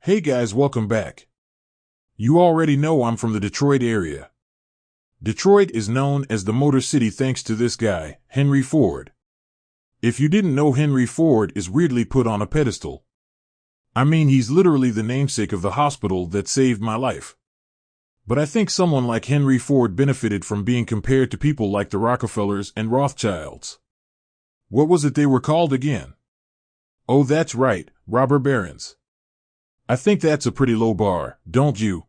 Hey guys, welcome back. You already know I'm from the Detroit area. Detroit is known as the Motor City thanks to this guy, Henry Ford. If you didn't know, Henry Ford is weirdly put on a pedestal. I mean, he's literally the namesake of the hospital that saved my life. But I think someone like Henry Ford benefited from being compared to people like the Rockefellers and Rothschilds. What was it they were called again? Oh, that's right, robber barons. I think that's a pretty low bar, don't you?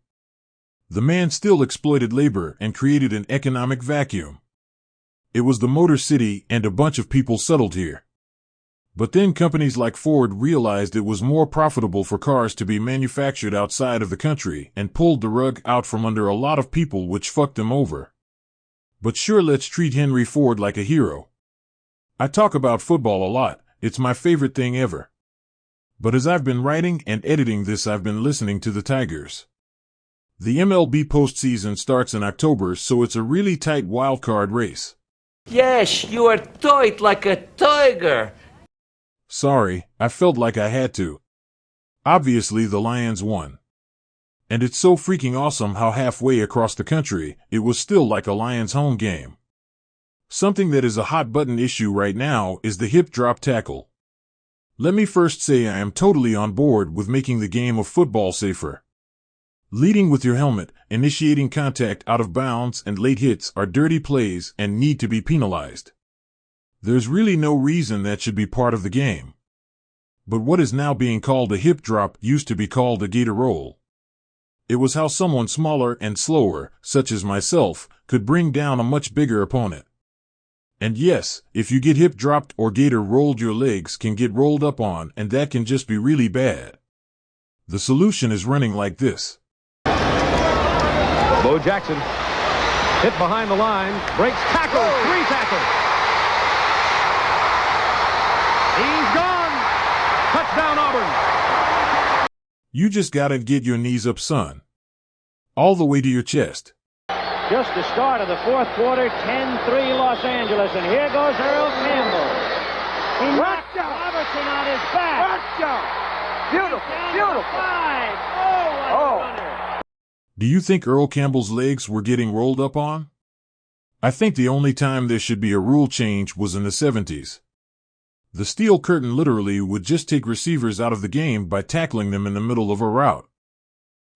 The man still exploited labor and created an economic vacuum. It was the Motor City, and a bunch of people settled here. But then companies like Ford realized it was more profitable for cars to be manufactured outside of the country and pulled the rug out from under a lot of people, which fucked them over. But sure, let's treat Henry Ford like a hero. I talk about football a lot, it's my favorite thing ever. But as I've been writing and editing this, I've been listening to the Tigers. The MLB postseason starts in October, so it's a really tight wildcard race. Yes, you are tight like a tiger. Sorry, I felt like I had to. Obviously, the Lions won. And it's so freaking awesome how halfway across the country, it was still like a Lions home game. Something that is a hot button issue right now is the hip drop tackle. Let me first say I am totally on board with making the game of football safer. Leading with your helmet, initiating contact out of bounds, and late hits are dirty plays and need to be penalized. There's really no reason that should be part of the game. But what is now being called a hip drop used to be called a gator roll. It was how someone smaller and slower, such as myself, could bring down a much bigger opponent. And yes, if you get hip dropped or gator rolled, your legs can get rolled up on, and that can just be really bad. The solution is running like this. Bo Jackson, hit behind the line, breaks tackle, 3 tackles. He's gone. Touchdown Auburn. You just gotta get your knees up, son. All the way to your chest. Just the start of the fourth quarter, 10-3 Los Angeles, and here goes Earl Campbell. He knocked Robertson on his back. Beautiful, beautiful. 5. Oh, what a runner. Do you think Earl Campbell's legs were getting rolled up on? I think the only time there should be a rule change was in the 70s. The steel curtain literally would just take receivers out of the game by tackling them in the middle of a route.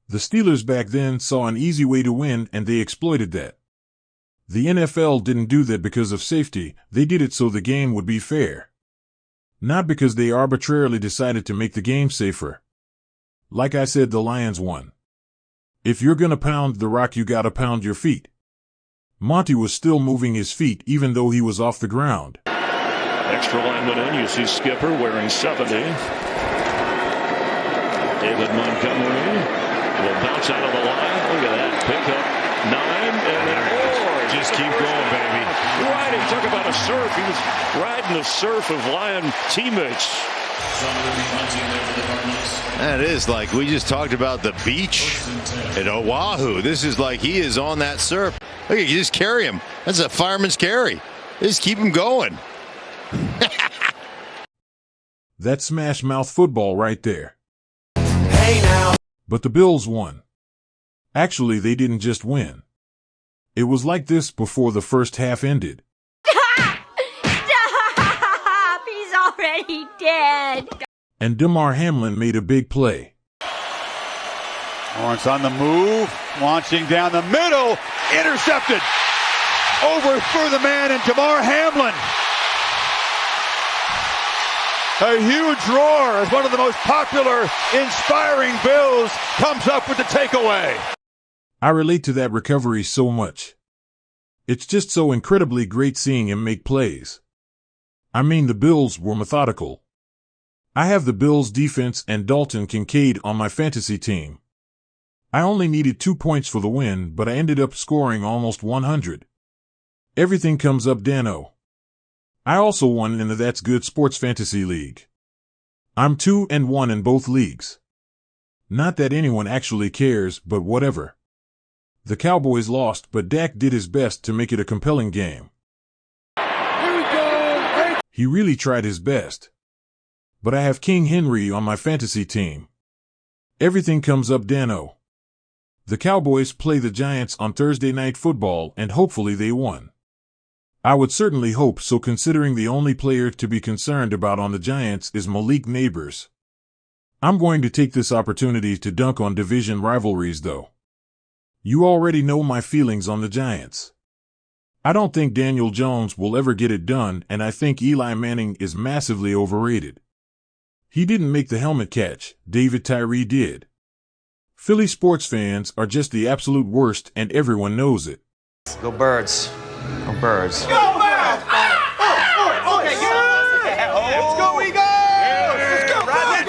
The Steelers back then saw an easy way to win, and they exploited that. The NFL didn't do that because of safety, they did it so the game would be fair. Not because they arbitrarily decided to make the game safer. Like I said, the Lions won. If you're gonna pound the rock, you gotta pound your feet. Monty was still moving his feet even though he was off the ground. Extra lineman in, you see Skipper wearing 70. David Montgomery will bounce out of the line. Look at that. Pick up 9 and then more. Just keep going, baby. Right, he talk about a surf. He was riding the surf of Lion teammates. That is like we just talked about the beach at Oahu. This is like he is on that surf. Look, you just carry him. That's a fireman's carry. Just keep him going. That's smash mouth football right there. Hey now. But the Bills won. Actually, they didn't just win. It was like this before the first half ended. Stop! He's already dead. And Damar Hamlin made a big play. Lawrence on the move, launching down the middle, intercepted. Overthrew the man, and Damar Hamlin. A huge roar as one of the most popular, inspiring Bills comes up with the takeaway. I relate to that recovery so much. It's just so incredibly great seeing him make plays. I mean, the Bills were methodical. I have the Bills defense and Dalton Kincaid on my fantasy team. I only needed 2 points for the win, but I ended up scoring almost 100. Everything comes up Dano. I also won in the That's Good Sports Fantasy League. I'm 2-1 in both leagues. Not that anyone actually cares, but whatever. The Cowboys lost, but Dak did his best to make it a compelling game. Here we go. He really tried his best. But I have King Henry on my fantasy team. Everything comes up Dan-O. The Cowboys play the Giants on Thursday Night Football, and hopefully they won. I would certainly hope so, considering the only player to be concerned about on the Giants is Malik Nabers. I'm going to take this opportunity to dunk on division rivalries, though. You already know my feelings on the Giants. I don't think Daniel Jones will ever get it done, and I think Eli Manning is massively overrated. He didn't make the helmet catch, David Tyree did. Philly sports fans are just the absolute worst, and everyone knows it. Go Birds. Go Birds. Go Birds! Okay, let's go Eagles! Let's go Birds!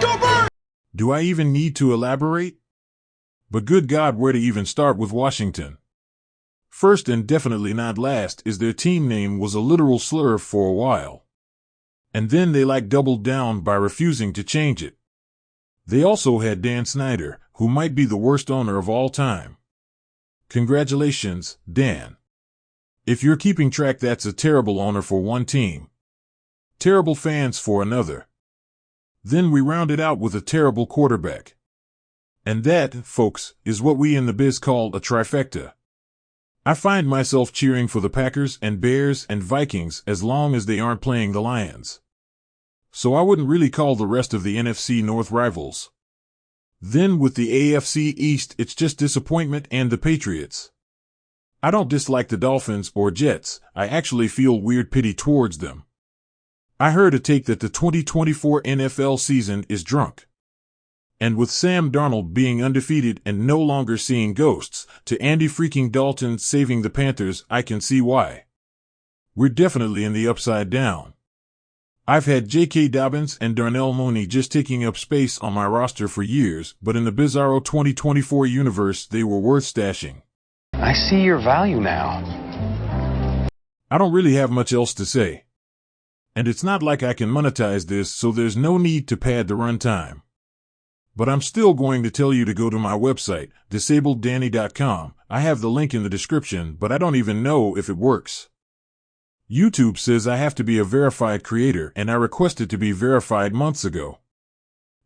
Go Birds! Do I even need to elaborate? But good God, where to even start with Washington? First, and definitely not last, is their team name was a literal slur for a while. And then they doubled down by refusing to change it. They also had Dan Snyder, who might be the worst owner of all time. Congratulations, Dan. If you're keeping track, that's a terrible owner for one team. Terrible fans for another. Then we rounded out with a terrible quarterback. And that, folks, is what we in the biz call a trifecta. I find myself cheering for the Packers and Bears and Vikings as long as they aren't playing the Lions. So I wouldn't really call the rest of the NFC North rivals. Then with the AFC East, it's just disappointment and the Patriots. I don't dislike the Dolphins or Jets, I actually feel weird pity towards them. I heard a take that the 2024 NFL season is drunk. And with Sam Darnold being undefeated and no longer seeing ghosts, to Andy freaking Dalton saving the Panthers, I can see why. We're definitely in the upside down. I've had J.K. Dobbins and Darnell Mooney just taking up space on my roster for years, but in the Bizarro 2024 universe, they were worth stashing. I see your value now. I don't really have much else to say. And it's not like I can monetize this, so there's no need to pad the runtime. But I'm still going to tell you to go to my website, disableddanny.com. I have the link in the description, but I don't even know if it works. YouTube says I have to be a verified creator, and I requested to be verified months ago.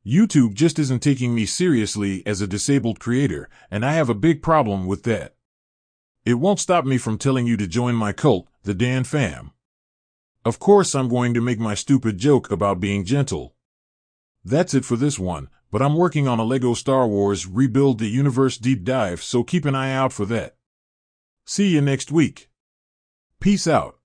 YouTube just isn't taking me seriously as a disabled creator, and I have a big problem with that. It won't stop me from telling you to join my cult, the Dan Fam. Of course I'm going to make my stupid joke about being gentle. That's it for this one. But I'm working on a LEGO Star Wars Rebuild the Universe deep dive, so keep an eye out for that. See you next week. Peace out.